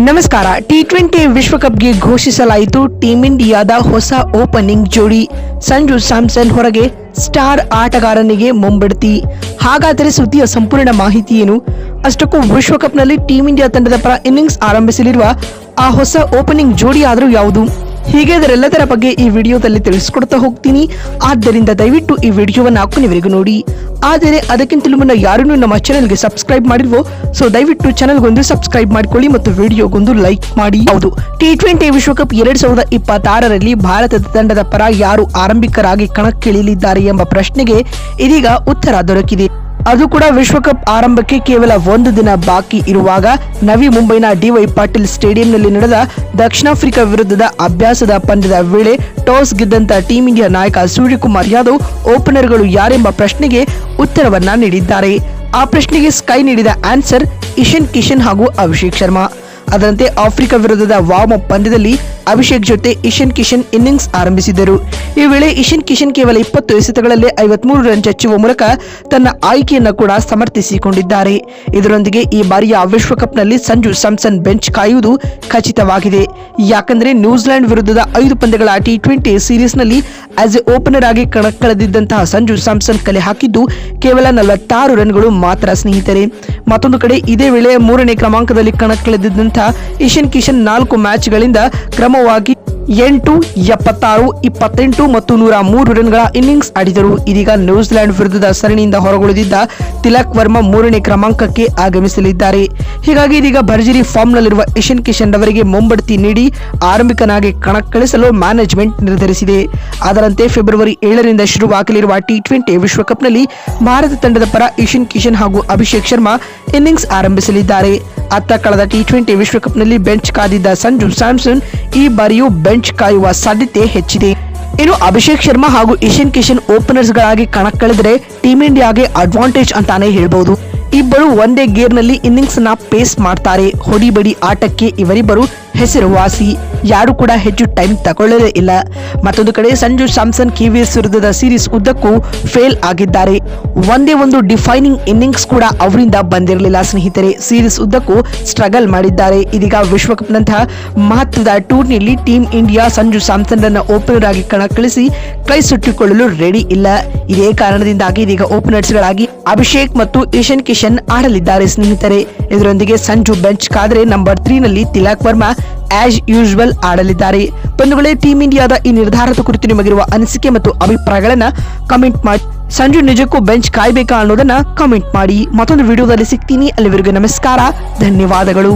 ನಮಸ್ಕಾರ. ಟಿ20 ವಿಶ್ವಕಪ್ಗೆ ಘೋಷಿಸಲಾಯಿತು ಟೀಂ ಇಂಡಿಯಾದ ಹೊಸ ಓಪನಿಂಗ್ ಜೋಡಿ. ಸಂಜು ಸ್ಯಾಮ್ಸನ್ ಹೊರಗೆ, ಸ್ಟಾರ್ ಆಟಗಾರನಿಗೆ ಮುಂಬಡ್ತಿ. ಹಾಗಾದರೆ ಸುದ್ದಿಯ ಸಂಪೂರ್ಣ ಮಾಹಿತಿ ಏನು? ಅಷ್ಟಕ್ಕೂ ವಿಶ್ವಕಪ್ನಲ್ಲಿ ಟೀಂ ಇಂಡಿಯಾ ತಂಡದ ಪರ ಇನ್ನಿಂಗ್ಸ್ ಆರಂಭಿಸಲಿರುವ ಆ ಹೊಸ ಓಪನಿಂಗ್ ಜೋಡಿ ಆದರೂ ಯಾವುದು? ಹೀಗೆ ಅದರೆಲ್ಲದರ ಬಗ್ಗೆ ಈ ವಿಡಿಯೋದಲ್ಲಿ ತಿಳಿಸ್ಕೊಡ್ತಾ ಹೋಗ್ತೀನಿ. ಆದ್ದರಿಂದ ದಯವಿಟ್ಟು ಈ ವಿಡಿಯೋವನ್ನು ಕೊನೆವರೆಗೂ ನೋಡಿ. ಆದರೆ ಅದಕ್ಕಿಂತಲೂ ಮುನ್ನ ಯಾರೂ ನಮ್ಮ ಚಾನೆಲ್ಗೆ ಸಬ್ಸ್ಕ್ರೈಬ್ ಮಾಡಿಲ್ವೋ, ಸೊ ದಯವಿಟ್ಟು ಚಾನೆಲ್ಗೊಂದು ಸಬ್ಸ್ಕ್ರೈಬ್ ಮಾಡಿಕೊಳ್ಳಿ ಮತ್ತು ವಿಡಿಯೋಗೊಂದು ಲೈಕ್ ಮಾಡಿ. ಹೌದು, ಟಿ20 ವಿಶ್ವಕಪ್ 2026ರಲ್ಲಿ ಭಾರತದ ತಂಡದ ಪರ ಯಾರು ಆರಂಭಿಕರಾಗಿ ಕಣಕ್ಕಿಳಿಯಲಿದ್ದಾರೆ ಎಂಬ ಪ್ರಶ್ನೆಗೆ ಇದೀಗ ಉತ್ತರ ದೊರಕಿದೆ. ಅದು ಕೂಡ ವಿಶ್ವಕಪ್ ಆರಂಭಕ್ಕೆ ಕೇವಲ ಒಂದು ದಿನ ಬಾಕಿ ಇರುವಾಗ ನವಿ ಮುಂಬೈನ ಡಿವೈ ಪಾಟೀಲ್ ಸ್ಟೇಡಿಯಂನಲ್ಲಿ ನಡೆದ ದಕ್ಷಿಣ ಆಫ್ರಿಕಾ ವಿರುದ್ಧದ ಅಭ್ಯಾಸದ ಪಂದ್ಯದ ವೇಳೆ ಟಾಸ್ ಗೆದ್ದಂತ ಟೀಂ ಇಂಡಿಯಾ ನಾಯಕ ಸೂರ್ಯಕುಮಾರ್ ಯಾದವ್ ಓಪನರ್ಗಳು ಯಾರೆಂಬ ಪ್ರಶ್ನೆಗೆ ಉತ್ತರವನ್ನ ನೀಡಿದ್ದಾರೆ. ಆ ಪ್ರಶ್ನೆಗೆ ಸ್ಕೈ ನೀಡಿದ ಆನ್ಸರ್ ಇಶಾನ್ ಕಿಶನ್ ಹಾಗೂ ಅಭಿಷೇಕ್ ಶರ್ಮಾ. ಅದರಂತೆ ಆಫ್ರಿಕಾ ವಿರುದ್ಧದ ವಾರ್ಮ್ ಅಪ್ ಪಂದ್ಯದಲ್ಲಿ ಅಭಿಷೇಕ್ ಜೊತೆ ಇಶಾನ್ ಕಿಶನ್ ಇನ್ನಿಂಗ್ಸ್ ಆರಂಭಿಸಿದರು. ಈ ವೇಳೆ ಇಶಾನ್ ಕಿಶನ್ ಕೇವಲ 20 ಎಸೆತಗಳಲ್ಲಿ 53 ರನ್ ಚಚ್ಚುವ ಮೂಲಕ ತನ್ನ ಆಯ್ಕೆಯನ್ನು ಕೂಡ ಸಮರ್ಥಿಸಿಕೊಂಡಿದ್ದಾರೆ. ಇದರೊಂದಿಗೆ ಈ ಬಾರಿಯ ವಿಶ್ವಕಪ್ನಲ್ಲಿ ಸಂಜು ಸ್ಯಾಮ್ಸನ್ ಬೆಂಚ್ ಕಾಯುವುದು ಖಚಿತವಾಗಿದೆ. ಯಾಕಂದ್ರೆ ನ್ಯೂಜಿಲೆಂಡ್ ವಿರುದ್ಧದ 5 ಪಂದ್ಯಗಳ ಟಿ20 ಸೀರೀಸ್ನಲ್ಲಿ ಆಸ್ ಎ ಓಪನರ್ ಆಗಿ ಕಣಕ್ಕಿಳಿದಿದ್ದಂತಹ ಸಂಜು ಸ್ಯಾಮ್ಸನ್ ಕಲೆ ಹಾಕಿದ್ದು ಕೇವಲ 46 ರನ್ಗಳು ಮಾತ್ರ ಸ್ನೇಹಿತರೆ. ಮತ್ತೊಂದು ಕಡೆ ಇದೇ ವೇಳೆ 3ನೇ ಕ್ರಮಾಂಕದಲ್ಲಿ ಕಣಕ್ಕಿಳಿದಿದ್ದಂತಹ ಇಶಾನ್ ಕಿಶನ್ 4 ಮ್ಯಾಚ್ಗಳಿಂದ ಕ್ರಮವಾಗಿ 8, 76, 28 ಮತ್ತು 103 ರನ್ಗಳ ಇನ್ನಿಂಗ್ಸ್ ಆಡಿದರು. ಇದೀಗ ನ್ಯೂಜಿಲೆಂಡ್ ವಿರುದ್ಧದ ಸರಣಿಯಿಂದ ಹೊರಗುಳಿದಿದ್ದ ತಿಲಕ್ ವರ್ಮಾ 3ನೇ ಕ್ರಮಾಂಕಕ್ಕೆ ಆಗಮಿಸಲಿದ್ದಾರೆ. ಹೀಗಾಗಿ ಇದೀಗ ಭರ್ಜರಿ ಫಾರ್ಮ್ನಲ್ಲಿರುವ ಇಶಾನ್ ಕಿಶನ್ ಅವರಿಗೆ ಮುಂಬಡ್ತಿ ನೀಡಿ ಆರಂಭಿಕನಾಗಿ ಕಣಕ್ಕಿಳಿಸಲು ಮ್ಯಾನೇಜ್ಮೆಂಟ್ ನಿರ್ಧರಿಸಿದೆ. ಅದರಂತೆ ಫೆಬ್ರವರಿ 7ರಿಂದ ಶುರುವಾಗಲಿರುವ ಟಿ20 ವಿಶ್ವಕಪ್ನಲ್ಲಿ ಭಾರತ ತಂಡದ ಪರ ಇಶಾನ್ ಕಿಶನ್ ಹಾಗೂ ಅಭಿಷೇಕ್ ಶರ್ಮಾ ಇನ್ನಿಂಗ್ಸ್ ಆರಂಭಿಸಲಿದ್ದಾರೆ. ಅತ್ತ ಕಳೆದ ಟಿ20 ವಿಶ್ವಕಪ್ನಲ್ಲಿ ಬೆಂಚ್ ಕಾದಿದ್ದ ಸಂಜು ಸ್ಯಾಮ್ಸನ್ ಈ ಬಾರಿಯೂ ಬೆಂಚ್ ಕಾಯುವ ಸಾಧ್ಯತೆ ಹೆಚ್ಚಿದೆ. ಇನ್ನು ಅಭಿಷೇಕ್ ಶರ್ಮಾ ಹಾಗೂ ಇಶಾನ್ ಕಿಶನ್ ಓಪನರ್ಸ್ ಗಳಾಗಿ ಕಣಕ್ಕಿಳಿದರೆ ಟೀಂ ಇಂಡಿಯಾಗೆ ಅಡ್ವಾಂಟೇಜ್ ಅಂತಾನೆ ಹೇಳ್ಬಹುದು. ಇಬ್ಬರು ಒಂದೇ ಗೇರ್ನಲ್ಲಿ ಇನ್ನಿಂಗ್ಸ್ ನ ಪೇಸ್ ಮಾಡ್ತಾರೆ. ಹೊಡಿಬಡಿ ಆಟಕ್ಕೆ ಇವರಿಬ್ಬರು ಹೆಸರುವಾಸಿ. ಯಾರು ಕೂಡ ಹೆಚ್ಚು ಟೈಮ್ ತಗೊಳ್ಳಲೇ ಇಲ್ಲ. ಮತ್ತೊಂದು ಕಡೆ ಸಂಜು ಸ್ಯಾಮ್ಸನ್ ಕೆವಿಎಸ್ ವಿರುದ್ಧದ ಸೀರೀಸ್ ಉದ್ದಕ್ಕೂ ಫೇಲ್ ಆಗಿದ್ದಾರೆ. ಒಂದೇ ಒಂದು ಡಿಫೈನಿಂಗ್ ಇನ್ನಿಂಗ್ಸ್ ಕೂಡ ಅವರಿಂದ ಬಂದಿರಲಿಲ್ಲ ಸ್ನೇಹಿತರೆ. ಸೀರೀಸ್ ಉದ್ದಕ್ಕೂ ಸ್ಟ್ರಗಲ್ ಮಾಡಿದ್ದಾರೆ. ಇದೀಗ ವಿಶ್ವಕಪ್ನಂತಹ ಮಹತ್ವದ ಟೂರ್ನಿಯಲ್ಲಿ ಟೀಂ ಇಂಡಿಯಾ ಸಂಜು ಸ್ಯಾಮ್ಸನ್ ರನ್ನ ಓಪನರ್ ಆಗಿ ಕಣಕ್ಕಿಳಿಸಿ ಕೈ ಸುಟ್ಟಿಕೊಳ್ಳಲು ರೆಡಿ ಇಲ್ಲ. ಇದೇ ಕಾರಣದಿಂದಾಗಿ ಇದೀಗ ಓಪನರ್ಸ್ ಗಳಾಗಿ ಅಭಿಷೇಕ್ ಮತ್ತು ಇಶಾನ್ ಕಿಶನ್ ಆಡಲಿದ್ದಾರೆ ಸ್ನೇಹಿತರೆ. ಇದರೊಂದಿಗೆ ಸಂಜು ಬೆಂಚ್ ಕಾದ್ರೆ ನಂಬರ್ 3 ನಲ್ಲಿ ತಿಲಕ್ ವರ್ಮಾ ಆಸ್ ಯೂಶುವಲ್ ಆಡಲಿದ್ದಾರೆ. ಬಂಧುಗಳೇ, ಟೀಂ ಇಂಡಿಯಾದ ಈ ನಿರ್ಧಾರದ ಕುರಿತು ನಿಮಗಿರುವ ಅನಿಸಿಕೆ ಮತ್ತು ಅಭಿಪ್ರಾಯಗಳನ್ನ ಕಮೆಂಟ್ ಮಾಡಿ. ಸಂಜು ನಿಜಕ್ಕೂ ಬೆಂಚ್ ಕಾಯ್ಬೇಕಾ ಅನ್ನೋದನ್ನ ಕಮೆಂಟ್ ಮಾಡಿ. ಮತ್ತೊಂದು ವಿಡಿಯೋದಲ್ಲಿ ಸಿಗ್ತೀನಿ. ಅಲ್ಲಿವರೆಗೂ ನಮಸ್ಕಾರ, ಧನ್ಯವಾದಗಳು.